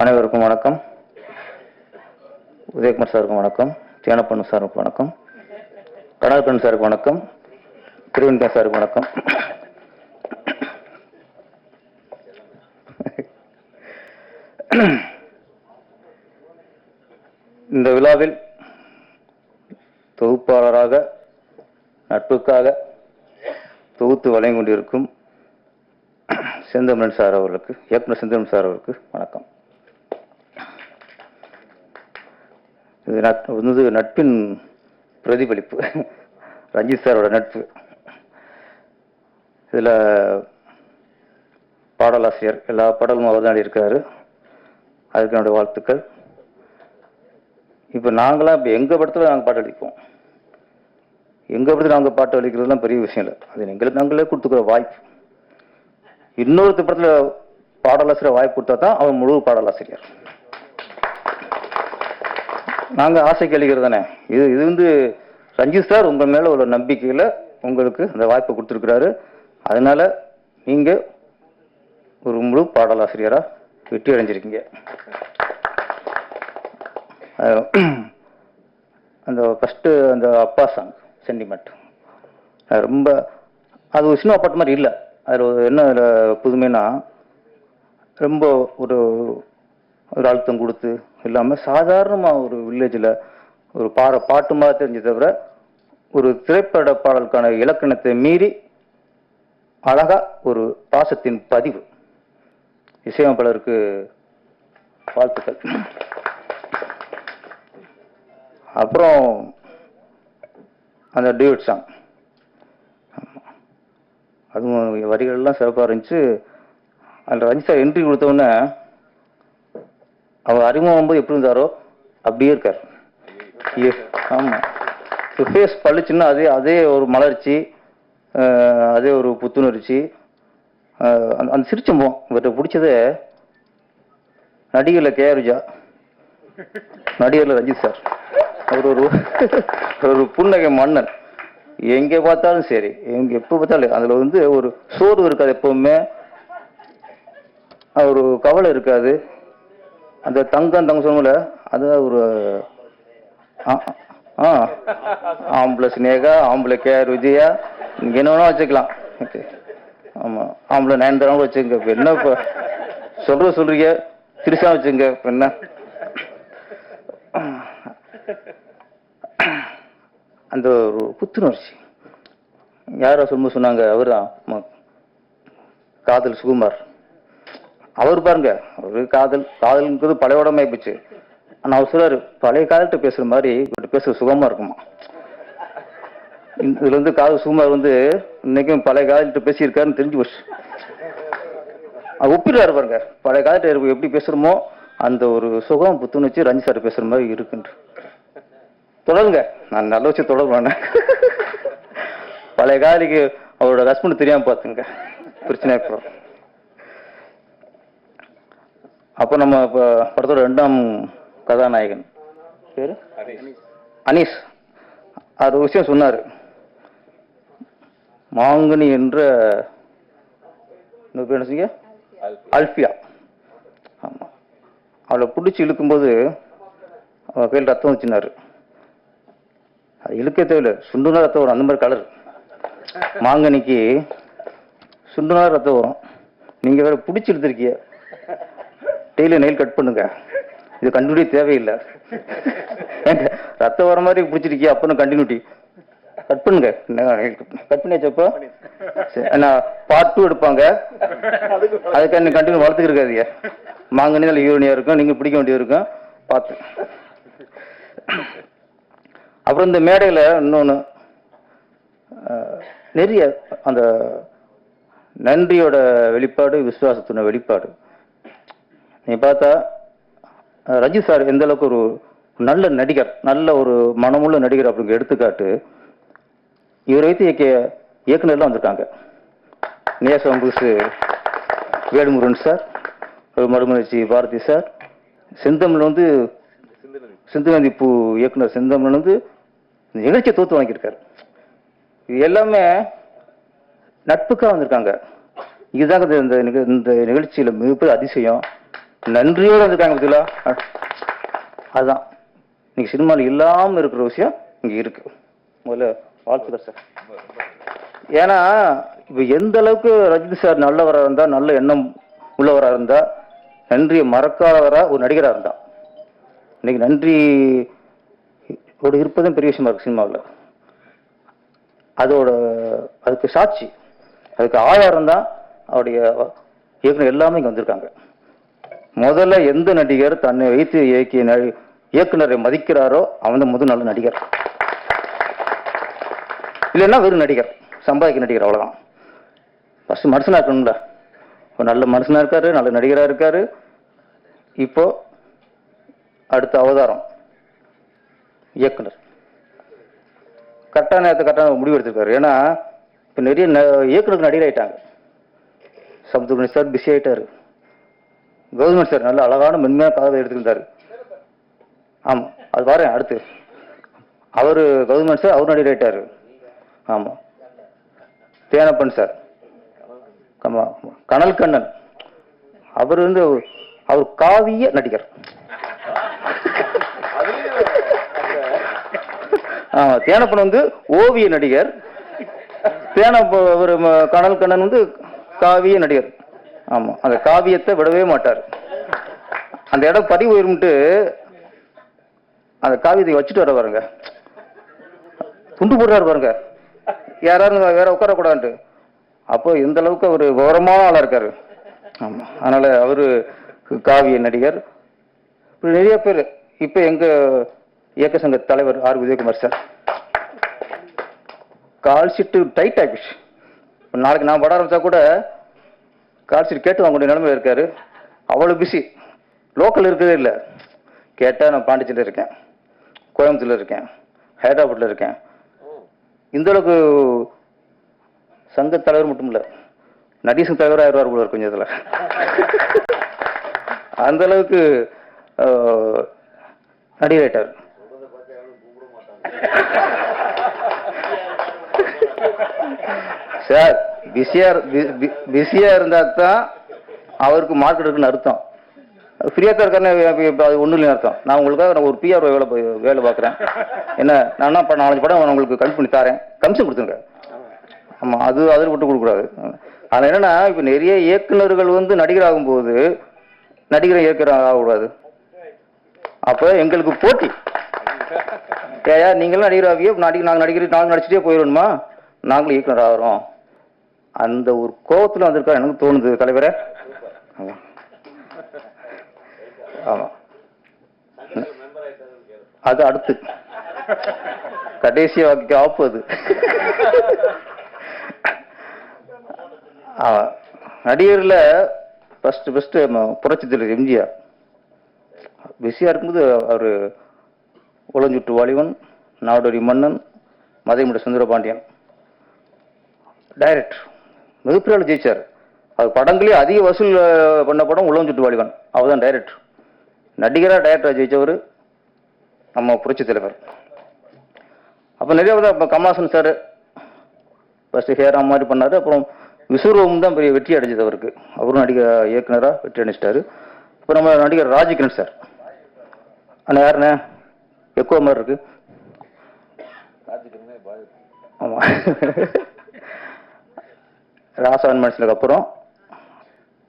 அனைவருக்கும் வணக்கம். உதயகுமார் சாருக்கும் வணக்கம், தியானப்பண்ணு சாருக்கு வணக்கம், கனகப்பன் சாருக்கு வணக்கம், திருவன்கா சாருக்கு வணக்கம். இந்த விழாவில் தொகுப்பாளராக நட்புக்காக தொகுத்து வழங்கிக் கொண்டிருக்கும் செந்தமிழன் சார் அவர்களுக்கு, இயக்குனர் செந்தமிழன் சார் அவர்களுக்கு வணக்கம். இது நட்பின் பிரதிபலிப்பு, ரஞ்சித் சாரோட நட்பு. இதில் பாடலாசிரியர், எல்லா பாடலும் அவர் தான் இருக்காரு, அதுக்கு என்னுடைய வாழ்த்துக்கள். இப்போ நாங்களாம் இப்போ எங்கள் படத்தில் நாங்கள் பாட்டு அளிப்போம், எங்கள் படத்தில் நாங்கள் பாட்டு அளிக்கிறதுலாம் பெரிய விஷயம் இல்லை, அது எங்களுக்கு நாங்களே கொடுத்துக்கிற வாய்ப்பு. இன்னொரு படத்தில் பாடலாசிரியர் வாய்ப்பு கொடுத்தா தான் அவன் முழு பாடலாசிரியர். நாங்கள் ஆசைக்கு அளிக்கிறது தானே. இது வந்து ரஞ்சித் சார் உங்கள் மேலே உள்ள நம்பிக்கையில் உங்களுக்கு அந்த வாய்ப்பை கொடுத்துருக்கிறாரு. அதனால நீங்கள் ஒரு முழு பாடலாசிரியராக வெற்றி அடைஞ்சிருக்கீங்க. அந்த ஃபஸ்ட்டு அந்த அப்பா சாங் சென்டிமெண்ட் ரொம்ப, அது ஒரு சினிமா பாட்டு மாதிரி இல்லை. அதில் என்ன புதுமைனா, ரொம்ப ஒரு அழுத்தம் கொடுத்து இல்லாமல் சாதாரணமாக ஒரு வில்லேஜில் ஒரு பாட்டு மாதிரி தெரிஞ்ச தவிர ஒரு திரைப்பட பாடலுக்கான இலக்கணத்தை மீறி அழகா ஒரு பாசத்தின் பதிவு. இசையமைப்பாளருக்கு வாழ்த்துக்கள். அப்புறம் அந்த டியூட் சாங், அதுவும் வரிகள்லாம் சிறப்பாக இருந்துச்சு. அதில் ரஞ்சித் சார் என்ட்ரி கொடுத்தோன்னே அவர் அறிமுகம் போது எப்படி இருந்தாரோ அப்படியே இருக்கார். ஆமாம், ஃபேஸ் பழிச்சுன்னா அதே ஒரு மலர்ச்சி, அதே ஒரு புத்துணர்ச்சி, அந்த சிரிச்சம்போம். இவர்கிட்ட பிடிச்சது நடிகரில் கே.ஆர். விஜயா, நடிகரில் ரஞ்சித் சார். அவர் ஒரு புன்னகை மன்னன். எங்கே பார்த்தாலும் சரி, எப்போ பார்த்தாலும் அதில் வந்து ஒரு சோர்வு இருக்காது, எப்பவுமே ஒரு கவலை இருக்காது. அந்த தங்கம் சொன்னல, அது ஒரு ஆம்பளை ஸ்னேகா, ஆம்பளை கே.ஆர். விஜயா, இங்கே என்ன வேணா வச்சுக்கலாம். ஓகே, ஆமாம், ஆம்பளை நயன்தாரா வச்சுங்க. இப்போ என்ன இப்போ சொல்றீங்க, திருசா வச்சுங்க. இப்போ என்ன அந்த ஒரு புத்துணர்ச்சி. யாரோ சொன்னாங்க, அவர் தான் காதல் சுகுமார். அவர் பாருங்க, அவரு காதல்ங்கிறது பழைய உடம்பு ஆயிப்போச்சு. ஆனால் அவர் சொல்றாரு, பழைய காதல்கிட்ட பேசுற மாதிரி பேசுற சுகமா இருக்குமா. இதுல வந்து காதல் சுகுமார் வந்து இன்னைக்கும் பழைய காதல்கிட்ட பேசியிருக்காருன்னு தெரிஞ்சு போச்சு. ஒப்பிடுறாரு பாருங்க, பழைய காதல்கிட்ட எப்படி பேசுறோமோ அந்த ஒரு சுகம் புத்துணர்ச்சி ரஞ்சித் சார் பேசுற மாதிரி இருக்குன்னு. தொடருங்க, நான் நல்ல வச்சு தொடர்பு. பழைய காதலிக்கு அவரோட ஹஸ்பண்ட் தெரியாம பார்த்துங்க, பிரச்சனை ஏற்படும். அப்போ நம்ம இப்போ படத்தோட 2ஆம் கதாநாயகன் பேரு அனீஸ். அது விஷயம் சொன்னார். மாங்கனி என்ற பேர் என்ன செய்ய, அல்ஃபியா. ஆமாம், அவளை பிடிச்சி இழுக்கும்போது அவள் கையில் ரத்தம் வச்சுனாரு. அது இழுக்க தேவையில்லை, சுண்டுனா ரத்தம் வரும். அந்த மாதிரி கலர் மாங்கனிக்கு சுண்டுனா ரத்தம் வரும். நீங்க வேற பிடிச்சி எடுத்திருக்கீங்க, டெய்லி நெயில் கட் பண்ணுங்க. இது கண்டினியூட்டி தேவையில்லை. ரத்தம் வர மாதிரி பிடிச்சிருக்கியா, அப்போ கண்டினியூட்டி கட் பண்ணுங்க. கட் பண்ணியாச்சப்போ பார்ட் 2 எடுப்பாங்க, அதுக்கு கண்டினியூ வளர்த்துக்கு இருக்காதீங்க. மாங்கனி நல்ல யூனியா இருக்கும், நீங்க பிடிக்க வேண்டியது இருக்கும், பார்த்து. அப்புறம் இந்த மேடையில் இன்னொன்று நிறைய அந்த நன்றியோட வெளிப்பாடு, விசுவாசத்தோட வெளிப்பாடு. நீ பார்த்தா ரஞ்சித் சார் எந்த அளவுக்கு ஒரு நல்ல நடிகர், நல்ல ஒரு மனமுள்ள நடிகர் அப்படிங்கிற எடுத்துக்காட்டு. இவரை வைத்து இயக்குனர்லாம் வந்திருக்காங்க. நேசம்புசு வேலுமுருகன் சார், மறுமலர்ச்சி பாரதி சார், செந்தமிழ் வந்து சிந்துநந்தி பூ இயக்குனர் செந்தமிழ் வந்து நிகழ்ச்சியை தோத்து வாங்கியிருக்காரு. இது எல்லாமே நட்புக்காக வந்திருக்காங்க. இதுதாங்க இந்த நிகழ்ச்சியில் மிகப்பெரிய அதிசயம். நன்றியோடு இருக்காங்க பதிலா. அதுதான் நீங்க சினிமாவில் இல்லாமல் இருக்கிற விஷயம் இங்க இருக்கு. முதல்ல வாழ்த்துக்கள் சார். ஏன்னா இப்ப எந்த அளவுக்கு ரஜினி சார் நல்லவரா இருந்தா, நல்ல எண்ணம் உள்ளவரா இருந்தா, நன்றியை மறக்காதவரா ஒரு நடிகரா இருந்தா, இன்னைக்கு நன்றி இருப்பதும் பெரிய விஷயமா இருக்கு சினிமாவில். அதுக்கு சாட்சி, அதுக்கு ஆதாரம் தான் அவருடைய இயக்குனர் எல்லாமே இங்க வந்திருக்காங்க. முதல்ல எந்த நடிகர் தன்னை வைத்து இயக்கிய இயக்குனரை மதிக்கிறாரோ அவன் தான் முதல் நல்ல நடிகர். இல்லைன்னா வெறும் நடிகர், சம்பாதிக்க நடிகர், அவ்வளவுதான். ஃபர்ஸ்ட் மனுஷனா இருக்கணும்ல. நல்ல மனுஷனா இருக்காரு, நல்ல நடிகரா இருக்காரு. இப்போ அடுத்த அவதாரம் இயக்குனர். கரெக்டான நேரத்தை கரெக்டான முடிவு எடுத்திருக்காரு. ஏன்னா இப்ப நிறைய இயக்குனருக்கு நடிகர் ஆயிட்டாங்க. சமுத்திரகுணி சார் பிஸி ஆயிட்டாரு. கவர்மெண்ட் சார் நல்ல அழகான மென்மையான கதை எடுத்துக்கிட்டாரு. ஆமா, அது பாரு. அடுத்து அவரு கவர்மெண்ட் சார் அவர் நடிகர் ஆயிட்டாரு. ஆமா, தேனப்பன் சார், கனல் கண்ணன், அவர் அவர் காவிய நடிகர். தேனப்பன் ஓவிய நடிகர். கனல் கண்ணன் காவிய நடிகர். ஆமா, அந்த காவியத்தை விடவே மாட்டார். அந்த இடம் பதிவு உயர்ந்துட்டு அந்த காவியத்தை வச்சுட்டு வர பாருங்க, துண்டு போடுறாரு பாருங்க, யாராரும் வேற உட்காரக்கூடாது. அப்போ எந்த அளவுக்கு அவர் கௌரவமான ஆளா இருக்காரு. ஆமா, அதனால அவரு காவிய நடிகர். நிறைய பேர் இப்ப எங்க இயக்க சங்க தலைவர் R Udhayakumar sir call sheet tight ஆகிடுச்சு. நாளைக்கு நான் படம் ஆரம்பிச்சா கூட கால் ஷீட் கேட்டு வாங்கக்கூடிய நிலைமை இருக்காரு. அவ்வளவு பிஸி. லோக்கல் இருக்கவே இல்லை. கேட்டா நான் பாண்டிச்சேரியில் இருக்கேன், கோயம்புத்தூர்ல இருக்கேன், ஹைதராபாத்ல இருக்கேன். இந்த அளவுக்கு சங்க தலைவர் மட்டும் இல்ல, நடிகர் தலைவர் ஆயிரம் ரூபாய் கொஞ்சம் இதுல அந்த அளவுக்கு நடிகர் சார். பிஸியா இருந்தா தான் அவருக்கு மார்க்கெட் இருக்குன்னு அர்த்தம். ஃப்ரீயா தான் இருக்காருன்னு ஒன்றும் இல்லைன்னு அர்த்தம். நான் உங்களுக்காக ஒரு பிஆர் வேலை பார்க்குறேன். என்ன நான் 4 படம் உங்களுக்கு கம்மி பண்ணி தரேன், கமிஷன் கொடுத்துருங்க. ஆமா, அதில் விட்டு கொடுக்கூடாது. அது என்னன்னா இப்ப நிறைய இயக்குநர்கள் நடிகர் ஆகும்போது நடிகரை இயக்குனர் ஆகக்கூடாது. அப்ப எங்களுக்கு போட்டி. ஏயா நீங்களும் நடிகர் ஆகிய நாங்கள் நடிச்சுட்டே போயிடணுமா, நாங்களும் இயக்குனர் ஆகிறோம். அந்த ஒரு கோபத்துல வந்திருக்கா எனக்கு தோணுது தலைவரே. ஆமா, அது அடுத்து கடைசியா ஆப்பது. நடிகர்ல ஃபர்ஸ்ட் புரட்சி தலைவர் எம்ஜிஆர் பிஸியா இருக்கும்போது அவரு உளஞ்சுட்டு வாலிபன், நாடோடி மன்னன், மதைமுடி சுந்தரபாண்டியன் டைரக்டர் மிகப்பெரிய ஜெயிச்சார். அவர் படங்களே அதிக வசூல் பண்ண படம் உளஞ்சுட்டு வாலிபன். அவர் தான் டைரக்டர். நடிகரா டைரக்டர் ஜெயிச்சவர் நம்ம புரட்சி தலைவர். அப்ப நிறைய கமலாசன் சார் ஃபர்ஸ்ட் ஹேராம் மாதிரி பண்ணாரு. அப்புறம் விஸ்வரூபம் தான் பெரிய வெற்றி அடைஞ்சது அவருக்கு. அவரும் நடிகர் இயக்குனரா வெற்றி அடைச்சிட்டாரு. அப்புறம் நம்ம நடிகர் ராஜகிரண் சார். அண்ணா யாருண்ணே எக்கோ மாதிரி இருக்கு. ஆமா, ராசான் மனுஷனுக்கு அப்புறம்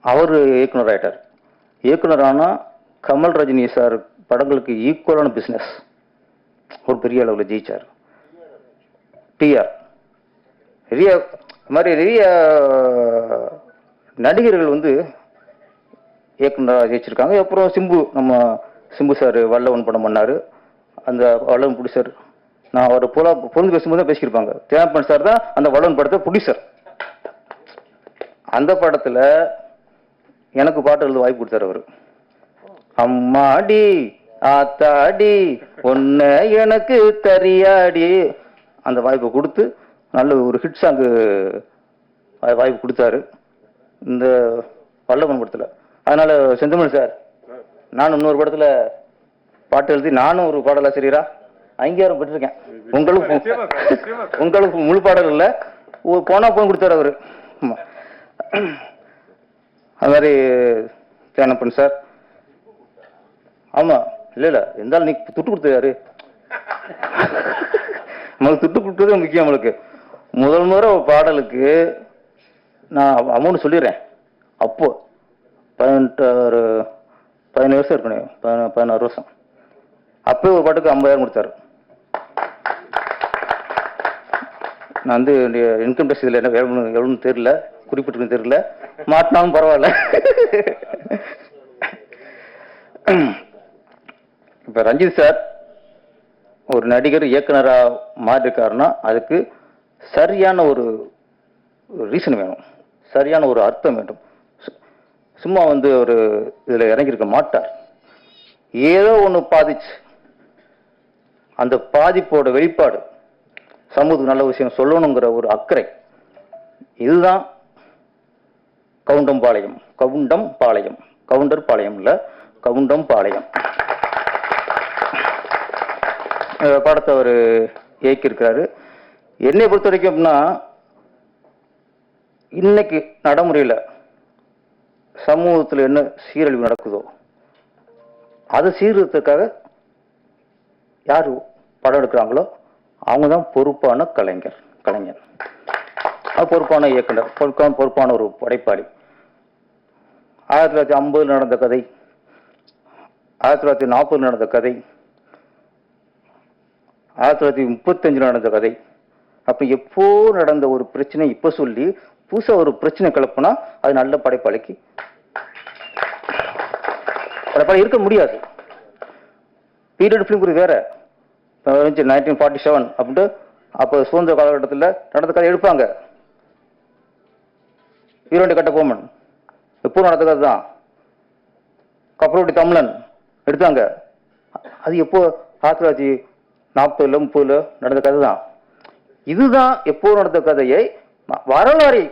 அவர் இயக்குனர் ஆயிட்டார். இயக்குனர் ஆனா கமல் ரஜினி சார் படங்களுக்கு ஈக்குவலான பிசினஸ் ஒரு பெரிய அளவில் ஜெயிச்சார். டிஆர் நிறைய நடிகர்கள் இயக்குனராக ஜெயிச்சிருக்காங்க. அப்புறம் நம்ம சிம்பு சார் வல்லவன் படம் பண்ணாரு. அந்த வல்லவன் ப்ரொடியூசர் நான் அவர் பொருந்து பேசும்போது தான் பேசியிருப்பாங்க. தேனப்பன் சார் தான் அந்த வல்லவன் படத்தை ப்ரொடியூசர். அந்த படத்துல எனக்கு பாட்டு எழுத வாய்ப்பு கொடுத்தாரு அவரு. அம்மாடி ஆத்தாடி ஒன்ன எனக்கு தரியாடி அந்த வாய்ப்பை கொடுத்து நல்ல ஒரு ஹிட் சாங்கு வாய்ப்பு கொடுத்தாரு இந்த வல்லவன் படத்துல. அதனால செந்தமிழ் சார், நானும் இன்னொரு படத்துல பாட்டு எழுதி நானும் ஒரு பாடலாசிரியரா அங்கீகாரம் பெற்றிருக்கேன். உங்களுக்கு முழு பாடல் இல்ல, போனா போன் கொடுத்தாரு அவரு. அது மாதிரி தேனப்பன் சார், ஆமா, இல்ல இருந்தாலும் நீ துட்டு கொடுத்தாரு. நம்மளுக்கு துட்டு கொடுத்ததே முக்கியம். நம்மளுக்கு முதல் முறை ஒரு பாடலுக்கு நான் அமௌண்ட் சொல்லிடுறேன். அப்போ 17 வருஷம் இருக்கணும், 16 வருஷம். அப்போ ஒரு பாட்டுக்கு 50,000 கொடுத்தாரு. நான் வந்து இன்கம் டேக்ஸ் இதில் என்ன எவ்வளோன்னு தெரியல, குறிப்பிட்டு தெரியல, மாட்டினாலும் பரவாயில்ல. இப்போ ரஞ்சித் சார் ஒரு நடிகர் இயக்குனராக மாறிருக்காருன்னா அதுக்கு சரியான ஒரு ரீசன் வேணும், சரியான ஒரு அர்த்தம் வேண்டும். சும்மா வந்து ஒரு இதில் இறங்கியிருக்க மாட்டார். ஏதோ ஒன்று பாதிச்சு, அந்த பாதிப்போட வெளிப்பாடு சமூகத்துக்கு நல்ல விஷயம் சொல்லணுங்கிற ஒரு அக்கறை. இதுதான் கவுண்டம்பாளையம். கவுண்டர் பாளையம் இல்ல, கவுண்டம்பாளையம். பாடத்தை அவர் இயக்கியிருக்கிறாரு. என்னை பொறுத்த வரைக்கும் அப்படின்னா, இன்னைக்கு நடைமுறையில் சமூகத்தில் என்ன சீரழிவு நடக்குதோ அது சீர்திருத்தத்துக்காக யார் படம் எடுக்கிறாங்களோ அவங்க தான் பொறுப்பான கலைஞர். பொறுப்பான இயக்குனர், பொறுப்பான ஒரு படைப்பாளி. 1950 நடந்த கதை, 1940 நடந்த கதை, 1935 நடந்த கதை. அப்ப எப்போ நடந்த ஒரு பிரச்சனை இப்ப சொல்லி புதுசா ஒரு பிரச்சனை கிளப்புனா அது நல்ல படைப்பாளிக்கு இருக்க முடியாது. பீரியட் ஃபிலிம் வேற. 1947 அப்படின்ட்டு அப்போ சுதந்திர காலகட்டத்தில் நடந்த கதை எடுப்பாங்க. வீரண்டி கட்ட போமன் எப்போ நடந்த கதை தான். கப்பலோட்டி தமிழன் எடுத்தாங்க. அது எப்போ 1940, 30 நடந்த கதை தான். இதுதான் எப்போ நடந்த கதையை வரலாறை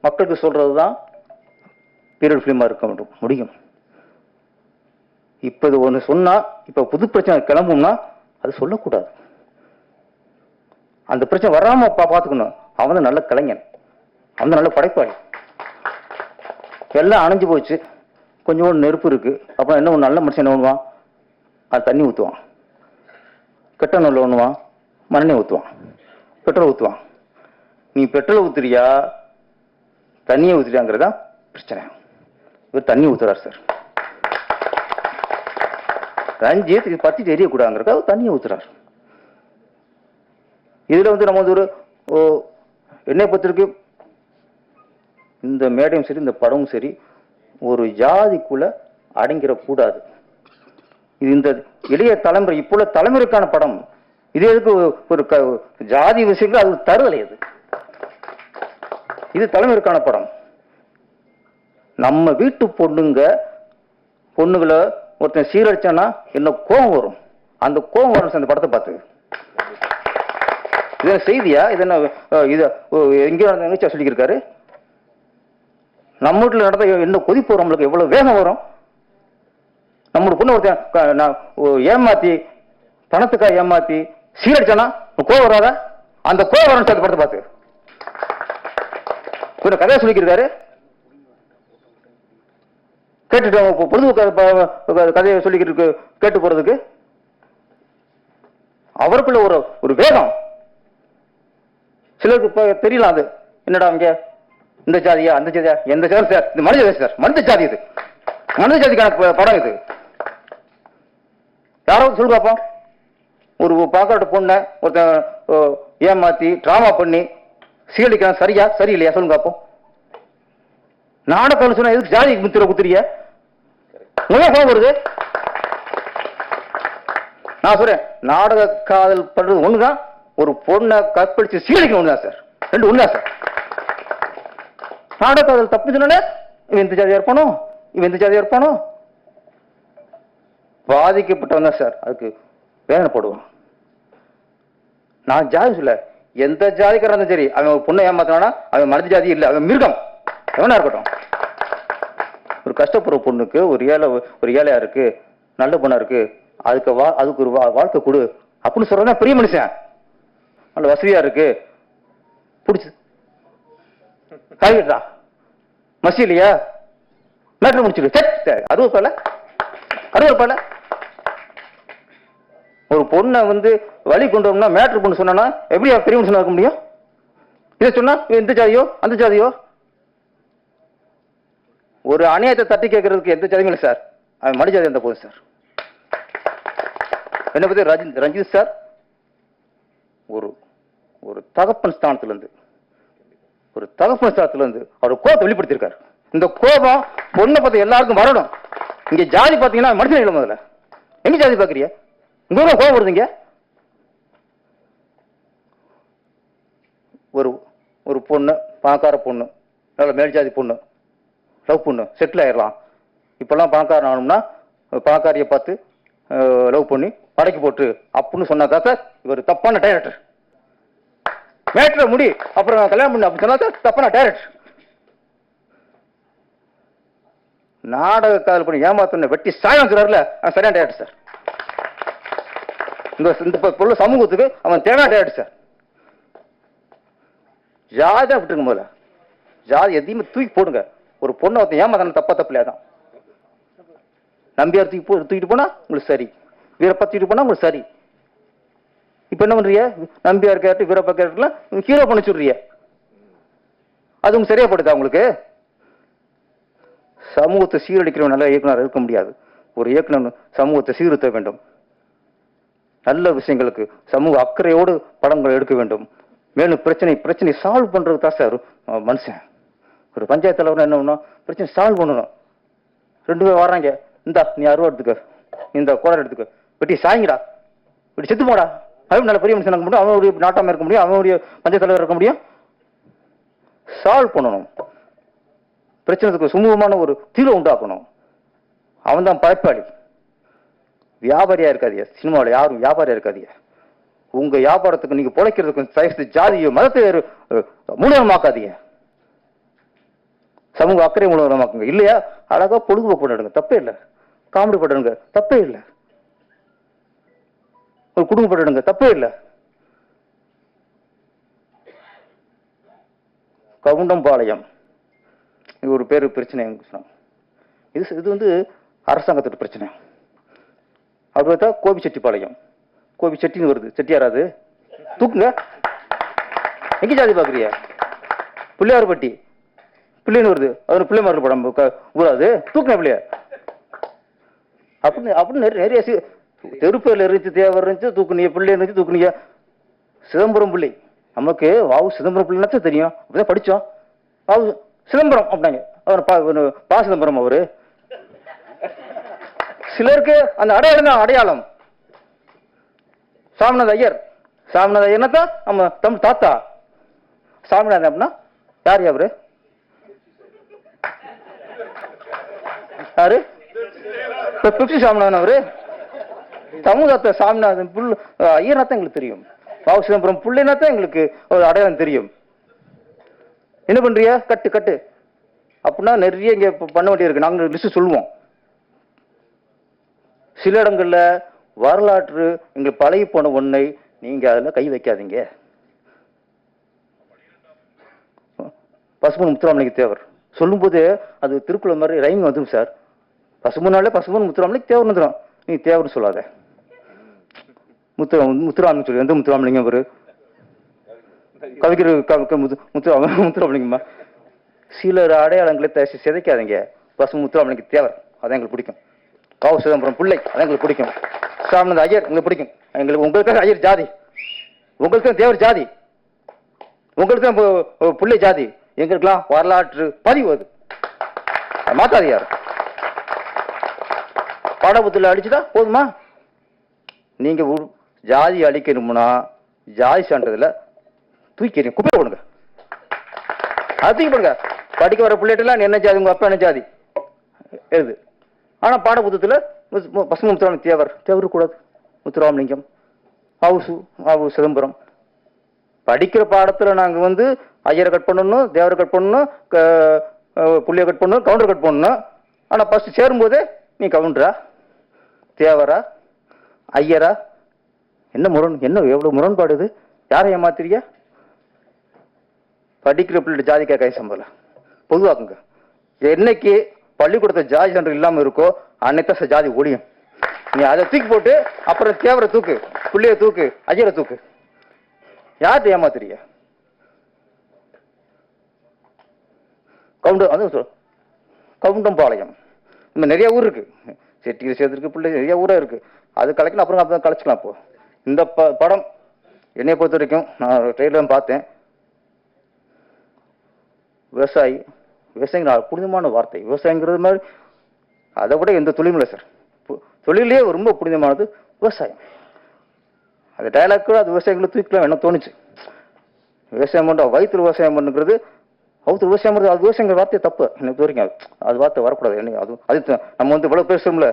மக்களுக்கு சொல்றது தான் பீரியட் ஃபிலிமா இருக்க முடியும். இப்ப இது ஒன்று சொன்னா, இப்ப புது பிரச்சனை கிளம்பும்னா அது சொல்லக்கூடாது. அந்த பிரச்சனை வராம பார்த்துக்கணும். அவன் தான் நல்ல கலைஞன், அவன் தான் நல்ல படைப்பாளி. எல்லாம் அணைஞ்சு போச்சு, கொஞ்சம் நெருப்பு இருக்கு. அப்புறம் என்ன நல்ல மனுஷன் என்ன பண்ணுவான்? அது தண்ணி ஊற்றுவான். கெட்ட நல்ல ஒண்ணுவான், மண்ணெண்ணெய் ஊற்றுவான், பெட்ரோல் ஊற்றுவான். நீ பெட்ரோல் ஊத்துறியா தண்ணியை ஊத்துறியாங்கிறதா பிரச்சனை. இவர் தண்ணி ஊத்துறாரு சார். ரஞ்சித் இது பத்தி தெரியக்கூடாதுங்கிறதுக்காக தண்ணியை ஊத்துறாரு. இதுல வந்து நம்ம வந்து ஒரு என்னை பொறுத்திருக்கு, இந்த மேடையும் சரி இந்த படமும் சரி ஒரு ஜாதிக்குள்ள அடங்கிடக்கூடாது. இது இந்த இளைய தலைமுறை இப்போ உள்ள தலைமுறைக்கான படம். இது எதுக்கு ஒரு ஜாதி விஷயங்கள் அது தருதலை. இது தலைமுறைக்கான படம். நம்ம வீட்டு பொண்ணுங்களை ஒருத்தன் சீரழிச்சானா என்ன கோபம் வரும், அந்த கோபம் வரும் அந்த படத்தை பார்த்து. இது செய்தியா? இது என்ன எங்கேயோ நடந்த சொல்லியிருக்காரு. நம்ம வீட்டில் நடந்த என்ன கொதிப்பு வரும், நம்மளுக்கு எவ்வளவு வேகம் வரும். நம்மளோட பொண்ணு ஒருத்தன் ஏமாத்தி பணத்துக்காக ஏமாத்தி சீரழிச்சானா கோவம் வராத? அந்த கோவம் வரும் அந்த படத்தை பார்த்து. கொஞ்சம் கதையை சொல்லிக்கிறாரு. கேட்டுட்டு பொழுது கதையை சொல்லிக்கிட்டு கேட்டு போறதுக்கு அவருக்குள்ள ஒரு வேகம் சிலருக்கு தெரியலாம். அது என்னடா இங்க இந்த ஜாதியா அந்த ஜாதியா எந்த ஜாதி சார்? இது மனித ஜாதி சார், மனித ஜாதி. இது மனித ஜாதிக்கான படம். இது யாராவது சொல்லு பார்ப்போம். ஒரு பாக்காட்ட பொண்ணை ஒருத்தன் ஏமாத்தி டிராமா பண்ணி சீரழிக்கிறான். சரியா சரியில்லையா சொல்லுங்க பார்ப்போம். நாடகம் சொன்னா எதுக்கு ஜாதி முத்திர குத்துறிய? கோபம் வருது. நான் சொல்றேன், நாடக காதல் பண்றது ஒண்ணுதான், ஒரு பொண்ணை கற்பழிச்சு சீரழிக்கணும் ஒண்ணுதான் சார். ரெண்டு ஒண்ணுதான் சார். நாடக காதல் தப்பு சொன்னாலே இவன் இந்த ஜாதியா இருப்பானோ, இவன் இந்த ஜாதியா இருப்பானோ. பாதிக்கப்பட்டவன் தான் சார் அதுக்கு வேதனைப்படுவான். நான் ஜாதி சொல்ல, எந்த ஜாதிக்காரன் சரி, அவன் பொண்ணை ஏமாத்தினா அவன் மனித ஜாதி இல்லை, அவன் மிருகம் எவனா இருக்கட்டும். ஒரு கஷ்டப்படுற பொண்ணுக்கு ஒரு ஏழையா இருக்கு, நல்ல பொண்ணா இருக்கு, அதுக்கு ஒரு வாழ்க்கை கொடு அப்படின்னு சொல்றதா பெரிய மனுஷன். நல்ல வசதியா இருக்கு, பிடிச்சு காய்கட்டா மசி இல்லையா மேட்ரு முடிச்சிடு. 60 சொல்ல 60 இருப்பால. ஒரு பொண்ணை வந்து வழி கொண்டு வரணும்னா மேட்ரு பொண்ணு சொன்னா எப்படி பெரிய மனுஷனா இருக்க முடியும்? இதை சொன்னா எந்த ஜாதியோ அந்த ஜாதியோ. ஒரு அநியாயத்தை தட்டி கேட்கறதுக்கு எந்த ஜாதியும் இல்லை சார். அவன் மனு ஜாதி இருந்தா போதும் சார். என்ன பத்தி ரஞ்சித் சார் ஒரு ஒரு தகப்பன் ஸ்தானத்திலிருந்து அவர் கோபத்தை வெளிப்படுத்தியிருக்காரு. இந்த கோபம் பொண்ணை பார்த்து எல்லாருக்கும் வரணும். இங்க ஜாதி பாத்தீங்கன்னா மனுஷன் இல்லை. முதல்ல எங்க ஜாதி பாக்குறீங்க? உங்க கோபம் வருதுங்க. ஒரு பொண்ணு, பணக்கார பொண்ணு, நல்ல மேல் ஜாதி பொண்ணு, லவ் பொண்ணு செட்டில் ஆயிடலாம். இப்பெல்லாம் பணக்காரன் ஆகணும்னா பணக்காரியை பார்த்து லவ் பண்ணி படைக்கு போட்டு அப்படின்னு சொன்னாக்கா சார் இவர் தப்பான டைரக்டர். மேட்ரை முடி அப்புறம் கல்யாணம் பண்ணு அப்படி சொன்னா சார் தப்பான டைரக்டர். நாடக காதல் பண்ணி ஏமாத்தன வெட்டி சாயங்கிறாருல சரியான டைரக்டர் சார். இந்த பொருள் சமூகத்துக்கு அவன் தேவையான டைரக்டர் சார். ஜாதியா விட்டுருங்க. முதல்ல ஜாதி எதையுமே தூக்கி போடுங்க. ஒரு பொண்ணை ஒருத்தன் ஏமாத்தான தப்பில்லையா தான். நம்பியார் தூக்கிட்டு போனா உங்களுக்கு சரி, வீரப்பா தூக்கிட்டு போனா உங்களுக்கு சரி. இப்ப என்ன பண்றீங்க? நம்பியார் கேரக்டர், வீரப்பா கேரக்டர்லாம் ஹீரோ பண்ணி சொல்றீங்க. அது உங்களுக்கு சரியா படுதா? உங்களுக்கு சமூகத்தை சீரழிக்கிறவன் நல்ல இயக்குனர் இருக்க முடியாது. ஒரு இயக்குனர் சமூகத்தை சீர்திருத்த வேண்டும். நல்ல விஷயங்களுக்கு சமூக அக்கறையோடு படங்கள் எடுக்க வேண்டும். மேலும் பிரச்சனை சால்வ் பண்றது தான் சார் மனுஷன். ஒரு பஞ்சாயத்து தலைவர் என்ன பண்ணணும்? பிரச்சனை சால்வ் பண்ணணும். 2 பேர் வர்றாங்க, இந்தா நீ அருவா எடுத்துக்க, இந்த கோடை எடுத்துக்க, வெட்டி சாய்ங்கடா, இப்படி செத்து போடா. அவன் நல்ல பெரிய மனுஷன் இருக்க முடியும், அவனுடைய நாட்டாம இருக்க முடியும், அவனுடைய பஞ்சாயத்து தலைவர் இருக்க முடியும். சால்வ் பண்ணணும். பிரச்சனைக்கு சுமூகமான ஒரு தீர்வு உண்டாக்கணும். அவன் தான் படைப்பாளி. வியாபாரியா இருக்காதீங்க. சினிமாவில் யாரும் வியாபாரியா இருக்காதீங்க. உங்க வியாபாரத்துக்கு நீங்க பொழைக்கிறதுக்கு ஜாதியோ மதத்தை மூலமாக்காதீங்க. சமூக அக்கறை மூலமாக்குங்க. இல்லையா அழகா பொழுதுபோக்கு போட்டுடுங்க, தப்பே இல்லை. காமெடி போட்டுடுங்க, தப்பே இல்லை. ஒரு குடும்பம் போட்டுடுங்க, தப்பே இல்லை. கவுண்டம்பாளையம் இது ஒரு பேரு பிரச்சனை. இது வந்து அரசாங்கத்தோட பிரச்சனை. அப்படி பார்த்தா கோபிச்செட்டிப்பாளையம், கோபிச்செட்டின்னு வருது, செட்டியாராது தூக்குங்க. எங்க ஜாதி பாக்குறிய? பிள்ளையார்பட்டி பிள்ளைன்னு வருது, அது பிள்ளைமார் படம் கூடாது, தூக்குங்க பிள்ளைய அப்படின்னு நிறைய தெருப்பேர்ல இருந்துச்சு, தேவர் இருந்துச்சு, தூக்குனிய பிள்ளை இருந்துச்சு, தூக்குனிய. சிதம்பரம் பிள்ளை நமக்கு வாவு சிதம்பரம் பிள்ளைன்னா தெரியும், அப்படிதான் படிச்சோம். வாவு சிதம்பரம் அப்படின்னாங்க. அவர் பா சிதம்பரம். அவரு சிலருக்கு அந்த அடையாளம் தான் அடையாளம். சாமிநாத ஐயர், சாமிநாத ஐயர்னா தான் நம்ம தமிழ் தாத்தா. சாமிநாதன் அப்படின்னா யார்? அவரு யாரு? பிப்சி சாமிநாதன். அவரு தமிழ் தாத்தா. சாமிநாதன் ஐயர்னா தான் எங்களுக்கு தெரியும். வாவு சிதம்பரம் பிள்ளைனா தான் எங்களுக்கு ஒரு அடையாளம் தெரியும். என்ன பண்றிய? கட்டு கட்டு அப்படின்னா நிறைய இங்க பண்ண வேண்டியிருக்கு. நாங்க லிஸ்ட் சொல்லுவோம். சில இடங்கள்ல வரலாற்று எங்களுக்கு பழகி போன ஒன்றை நீங்க அதுல கை வைக்காதீங்க. பசுமன் முத்துராமலிங்க தேவர் சொல்லும் போது அது திருக்குறள் மாதிரி ரைம் வந்துடும் சார். பசுமனால பசுமன் முத்துராமலிங்க தேவர் வந்துடும். நீ தேவர்னு சொல்லாத, முத்துராமலிங்க சொல்லு. எந்த முத்துராமலிங்கம்? அவரு கவிஞர் முத்துராமலிங்கம்மா. சிலர் அடையாளங்களை சிதைக்காதீங்க. பசு முத்துராமலிங்க தேவர் அதான் எங்களுக்கு பிடிக்கும். வாவு சிதம்பரம் பிள்ளை அதான் எங்களுக்கு பிடிக்கும். சாமிநாத ஐயர் எங்களுக்கு பிடிக்கும். எங்களுக்கு உங்களுக்கு ஐயர் ஜாதி, உங்களுக்கு தான் தேவர் ஜாதி, உங்களுக்கு தான் பிள்ளை ஜாதி. எங்களுக்கெல்லாம் வரலாற்று பதிவு அது மாத்தாது. யார் பாடபுத்துல அடிச்சுட்டா போதுமா? நீங்க ஜாதி அழிக்கணும்னா ஜாதி சான்றதுல தூக்கிறீங்க, குப்பை போடுங்க, அது தூக்கி போடுங்க. படிக்க வர பிள்ளைகிட்ட என்ன ஜாதி, உங்க அப்பா என்ன ஜாதி எழுது. ஆனா பாடபுத்தத்துல பசும முத்துராமலிங்க தேவர் தேவர் கூடாது. முத்துராமலிங்கம், வாவு சிதம்பரம். படிக்கிற பாடத்துல நாங்க ஐயரை கட் பண்ணணும், தேவரை கட் பண்ணணும், புள்ளிய கட் பண்ணணும், கவுண்டர் கட் பண்ணணும். ஆனா ஃபர்ஸ்ட் சேரும் போதே நீ கவுண்டரா, தேவரா, ஐயரா? என்ன எவ்வளவு முரண்பாடு இது? யாரை ஏமாத்திரியா? படிக்கிற பிள்ளை ஜாதி கேட்க சம்பளம் பொதுவாக்குங்க. என்னைக்கு பள்ளிக்கூடத்தை ஜாதி சான்று இல்லாம இருக்கோ அன்னைத்தான் ஜாதி ஒழியும். நீ அதை தூக்கி போட்டு அப்புறம் தேவரை தூக்கு, பிள்ளைய தூக்கு, அஜயரை தூக்கு. யார்கிட்ட ஏமாத்துறீங்க? கவுண்டம்பாளையம் இந்த நிறைய ஊர் இருக்கு, செட்டியில் சேர்த்துருக்கு, பிள்ளை நிறைய ஊரா இருக்கு. அது கலைக்கணும், அப்புறம் அப்பதான் கலைச்சிக்கலாம். இப்போ இந்த படம் என்னை பொறுத்த வரைக்கும் நான் ட்ரெயிலர் பார்த்தேன். விவசாயிங்கிற புனிதமான வார்த்தை. விவசாயங்கிறது மாதிரி அதை விட எந்த தொழிலும் இல்லை சார். தொழிலே ரொம்ப புனிதமானது விவசாயம். அது டைலாக் கூட அது விவசாயிகளை தூக்கலாம் என்ன தோணுச்சு. விவசாயம் பண்ணுற வயிற்று விவசாயம் பண்ணுங்கிறது அவுத்து விவசாயம் பண்ணுறது, அது விவசாயங்கிற வார்த்தையை தப்பு எனக்கு வரைக்கும். அது வார்த்தை வரக்கூடாது. என்ன அது அது நம்ம வந்து இவ்வளோ பேசுறோம்ல,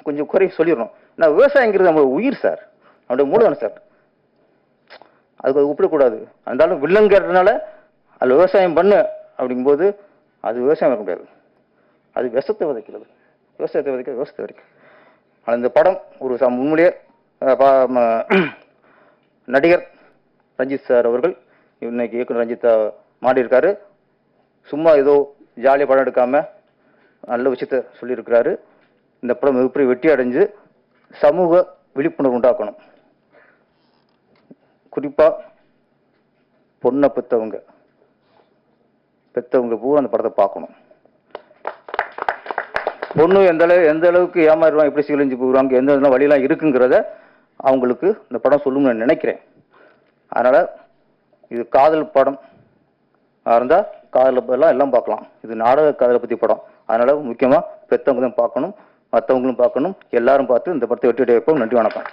கொஞ்சம் குறை சொல்லிடணும். நான் விவசாயங்கிறது நம்ம உயிர் சார், நம்மளுடைய மூலதனம் சார். அதுக்கு ஒப்பிடக்கூடாது. இருந்தாலும் வில்லங்கிறதுனால அதில் விவசாயம் பண்ணு அப்படிங்கும்போது அது விவசாயம் இருக்க முடியாது. அது விஷத்தை விதைக்கிறது, விவசாயத்தை விதைக்கிறது. ஆனால் இந்த படம் ஒரு உண்மையிலேயே நடிகர் ரஞ்சித் சார் அவர்கள் இன்னைக்கு இயக்குனர் ரஞ்சித் மாடியிருக்காரு. சும்மா ஏதோ ஜாலியாக படம் எடுக்காம நல்ல விஷயத்த சொல்லியிருக்கிறாரு. இந்த படம் மிகப்பெரிய வெற்றி அடைஞ்சு சமூக விழிப்புணர்வு உண்டாக்கணும். குறிப்பா பொண்ணை பெற்றவங்க பூரா அந்த படத்தை பார்க்கணும். பொண்ணு எந்த அளவுக்கு ஏமாறுவாங்க, எப்படி சீலஞ்சு போகிறாங்க, எந்த வழியெல்லாம் இருக்குங்கிறத அவங்களுக்கு இந்த படம் சொல்லும்னு நான் நினைக்கிறேன். அதனால இது காதல் படம் இருந்தா காதல் எல்லாம் பார்க்கலாம். இது நாடக காதலை பத்தி படம். அதனால முக்கியமா பெற்றவங்க தான் பார்க்கணும், மற்றவங்களும் பார்க்கணும். எல்லாரும் பார்த்து இந்த படத்தை வெற்றி அடைய வைப்போம். நன்றி, வணக்கம்.